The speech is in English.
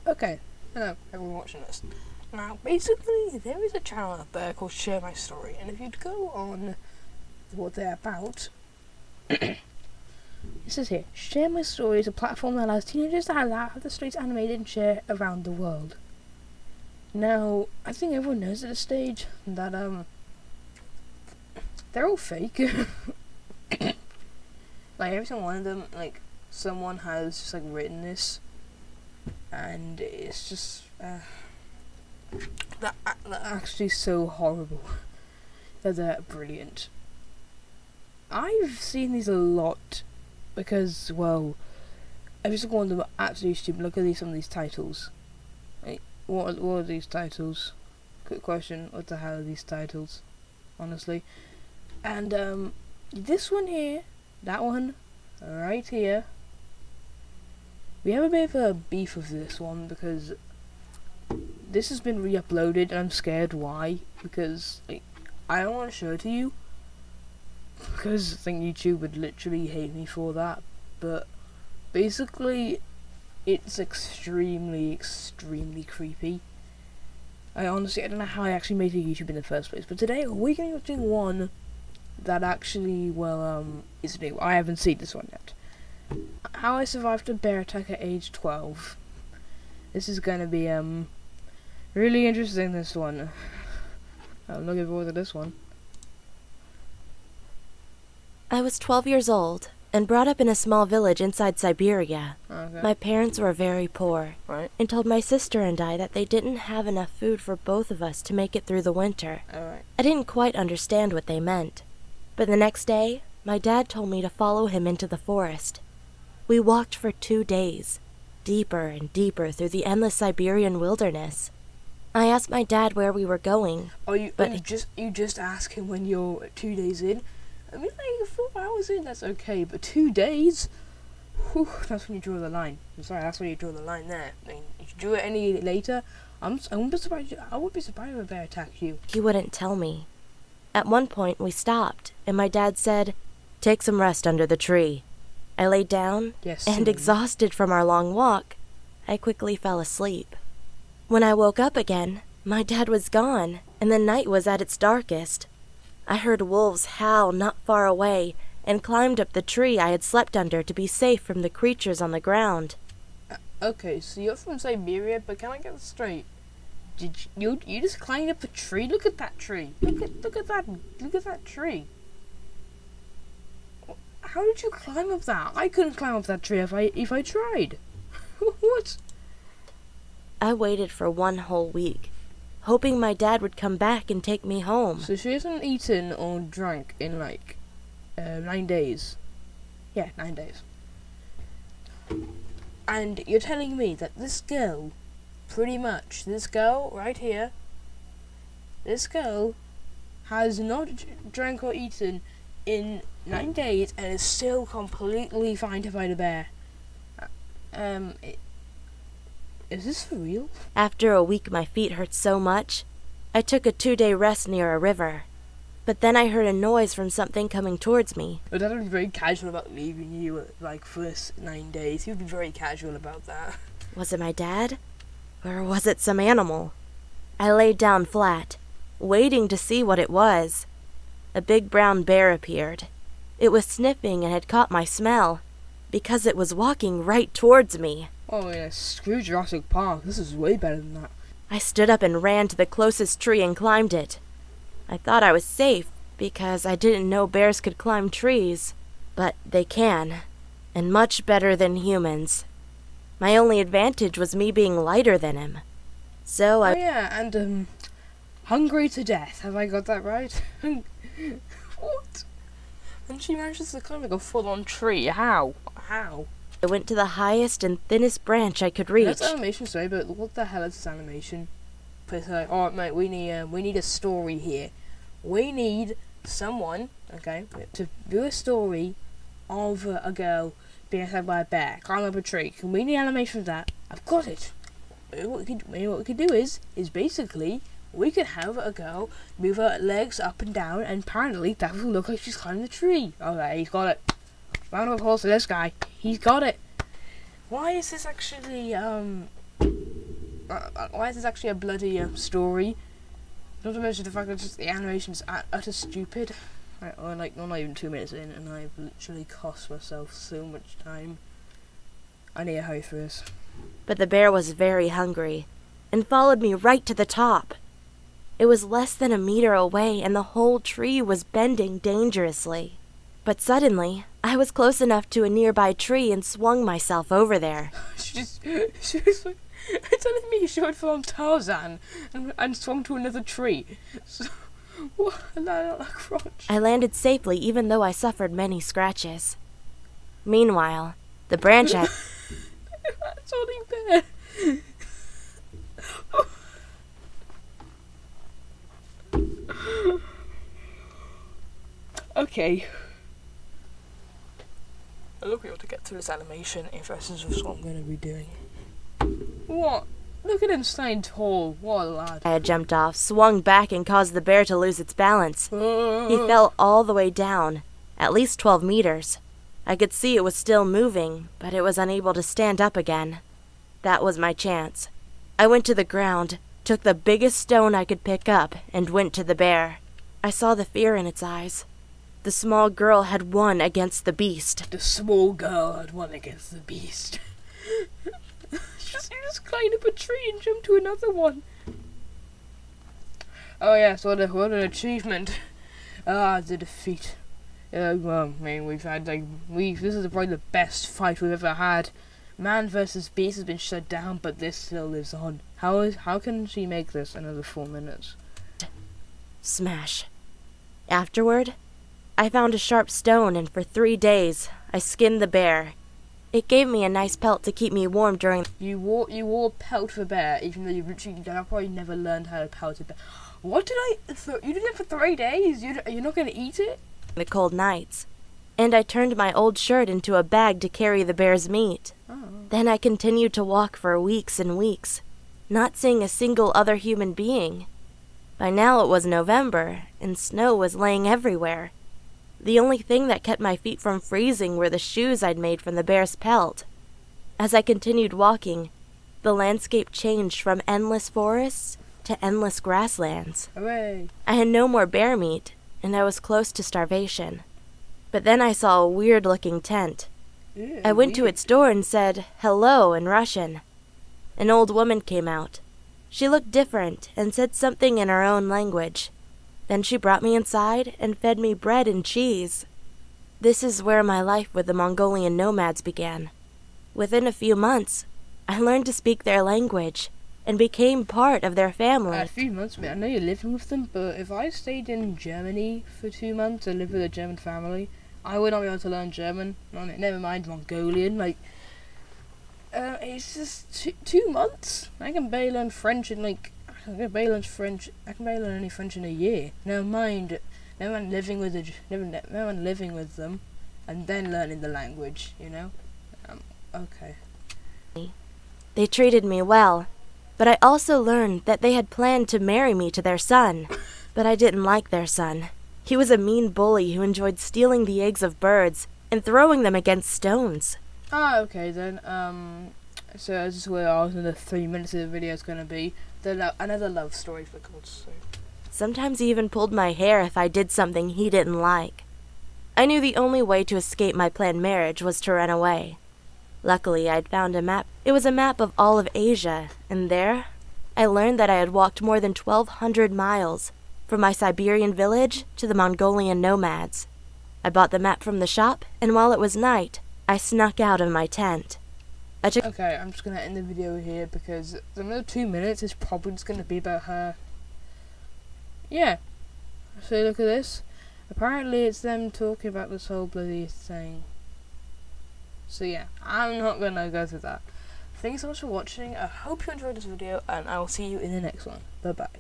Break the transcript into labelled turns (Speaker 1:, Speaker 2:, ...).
Speaker 1: Okay, hello everyone watching this. Now, basically, there is a channel out there called Share My Story, and if you'd go on what they're about, it says here, Share My Story is a platform that allows teenagers to have the stories animated and share around the world. Now, I think everyone knows at this stage that, they're all fake. Like, every single one of them, like, someone has just, like, written this, and it's just, they're actually so horrible. They're brilliant. I've seen these a lot, because, well, every single one of them are absolutely stupid. Look at some of these titles. Like, what are these titles? Good question. What the hell are these titles? Honestly. And, this one here, that one, right here, we have a bit of a beef with this one, because this has been re-uploaded, and I'm scared why, because, like, I don't want to show it to you, because I think YouTube would literally hate me for that, but basically, it's extremely creepy. I don't know how I actually made a YouTube in the first place, but today we're going to be watching one that actually, is new. I haven't seen this one yet. How I Survived a Bear Attack at age 12. This is going to be, really interesting, this one. I'm looking forward to this one.
Speaker 2: I was 12 years old and brought up in a small village inside Siberia.
Speaker 1: Okay.
Speaker 2: My parents were very poor,
Speaker 1: Right.
Speaker 2: and told my sister and I that they didn't have enough food for both of us to make it through the winter.
Speaker 1: Alright.
Speaker 2: I didn't quite understand what they meant, but the next day, my dad told me to follow him into the forest. We walked for 2 days, deeper and deeper through the endless Siberian wilderness. I asked my dad where we were going.
Speaker 1: Oh, you
Speaker 2: But
Speaker 1: just ask him when you're 2 days in. I mean, like, 4 hours in, that's okay, but 2 days? Whew, that's when you draw the line. I'm sorry, that's when you draw the line there. I mean, if you drew it any later, I wouldn't be surprised. I would be surprised if a bear attacked you.
Speaker 2: he wouldn't tell me. At one point, we stopped, and my dad said, "Take some rest under the tree." I lay down,
Speaker 1: Yes.
Speaker 2: and exhausted from our long walk, I quickly fell asleep. When I woke up again, my dad was gone, and the night was at its darkest. I heard wolves howl not far away, and climbed up the tree I had slept under to be safe from the creatures on the ground.
Speaker 1: Okay, so you're from Siberia, but can I get this straight? Did you just climbed up a tree? Look at that tree. Look at that tree. How did you climb up that? I couldn't climb up that tree if I tried. What?
Speaker 2: I waited for 1 whole week, hoping my dad would come back and take me home.
Speaker 1: So she hasn't eaten or drank in like 9 days. Yeah, 9 days. And you're telling me that this girl, this girl right here, this girl has not drank or eaten in 9 days and is still completely fine to fight a bear. Is this for real?
Speaker 2: After a week, my feet hurt so much, I took a 2-day rest near a river. But then I heard a noise from something coming towards me.
Speaker 1: But Dad would be very casual about leaving you like first 9 days. He would be very casual about that.
Speaker 2: Was it my dad? Or was it some animal? I laid down flat, waiting to see what it was. A big brown bear appeared. It was sniffing and had caught my smell, because it was walking right towards me.
Speaker 1: Oh yeah, screw Jurassic Park. This is way better than that.
Speaker 2: I stood up and ran to the closest tree and climbed it. I thought I was safe, because I didn't know bears could climb trees. But they can, and much better than humans. My only advantage was me being lighter than him. So
Speaker 1: Oh yeah, and hungry to death. Have I got that right? What? And she manages to climb like a full-on tree. How?
Speaker 2: I went to the highest and thinnest branch I could reach.
Speaker 1: That's animation, sorry, but what the hell is this animation? But like, alright mate, we need a story here. We need someone, okay, to do a story of a girl being attacked by a bear, climbing up a tree. Can we need animation for that? I've got it. What we could do is basically we could have a girl move her legs up and down, and apparently that will look like she's climbing the tree. Okay, he's got it. Round of applause to this guy. He's got it. Why is this actually why is this actually a bloody story? Not to mention the fact that just the animation is utter stupid. I'm like not even 2 minutes in, and I've literally cost myself so much time. I need to hurry through this.
Speaker 2: But the bear was very hungry and followed me right to the top. It was less than a meter away, and the whole tree was bending dangerously. But suddenly, I was close enough to a nearby tree and swung myself over there.
Speaker 1: she was like, telling me she went from Tarzan and swung to another tree. So, what? A crotch.
Speaker 2: I landed safely even though I suffered many scratches. Meanwhile, the branch I...
Speaker 1: That's only bear. Okay. I look able to get to this animation if this is what I'm going to be doing. What? Look at him standing tall. What a lad.
Speaker 2: had jumped off, swung back, and caused the bear to lose its balance. He fell all the way down, at least 12 meters. I could see it was still moving, but it was unable to stand up again. That was my chance. I went to the ground, took the biggest stone I could pick up, and went to the bear. I saw the fear in its eyes. The small girl had won against the beast.
Speaker 1: The small girl had won against the beast. She just climbed up a tree and jumped to another one. Oh yes, what an achievement. The defeat. Well, I mean, we've had this is probably the best fight we've ever had. Man versus beast has been shut down, but this still lives on. How can she make this another 4 minutes?
Speaker 2: Smash. Afterward, I found a sharp stone, and for 3 days, I skinned the bear. It gave me a nice pelt to keep me warm during...
Speaker 1: You wore pelt for bear, even though you probably never learned how to pelt a bear. What did you did it for 3 days? You're not going to eat it?
Speaker 2: the cold nights. And I turned my old shirt into a bag to carry the bear's meat.
Speaker 1: Oh.
Speaker 2: Then I continued to walk for weeks and weeks, not seeing a single other human being. By now it was November, and snow was laying everywhere. The only thing that kept my feet from freezing were the shoes I'd made from the bear's pelt. As I continued walking, the landscape changed from endless forests to endless grasslands.
Speaker 1: Hooray!
Speaker 2: I had no more bear meat, and I was close to starvation. But then I saw a weird-looking tent.
Speaker 1: Ew,
Speaker 2: I went to
Speaker 1: weird.
Speaker 2: its door and said, "Hello," in Russian. An old woman came out. She looked different and said something in her own language. Then she brought me inside and fed me bread and cheese. This is where my life with the Mongolian nomads began. Within a few months, I learned to speak their language and became part of their family.
Speaker 1: A few months, I know you're living with them, but if I stayed in Germany for 2 months and lived with a German family, I would not be able to learn German. Never mind Mongolian. It's just 2 months. I can barely learn French in I can barely learn any French in a year. Never mind living with them, and then learning the language. Okay.
Speaker 2: They treated me well, but I also learned that they had planned to marry me to their son. But I didn't like their son. He was a mean bully who enjoyed stealing the eggs of birds and throwing them against stones.
Speaker 1: Okay then. So this is where the 3 minutes of the video is going to be. Another love story, for God's sake.
Speaker 2: Sometimes he even pulled my hair if I did something he didn't like. I knew the only way to escape my planned marriage was to run away. Luckily, I'd found a map. It was a map of all of Asia, and there, I learned that I had walked more than 1,200 miles from my Siberian village to the Mongolian nomads. I bought the map from the shop, and while it was night, I snuck out of my tent.
Speaker 1: Okay, I'm just going to end the video here because another 2 minutes is probably just going to be about her. Yeah. So look at this. Apparently it's them talking about this whole bloody thing. So yeah, I'm not going to go through that. Thanks so much for watching. I hope you enjoyed this video, and I will see you in the next one. Bye bye.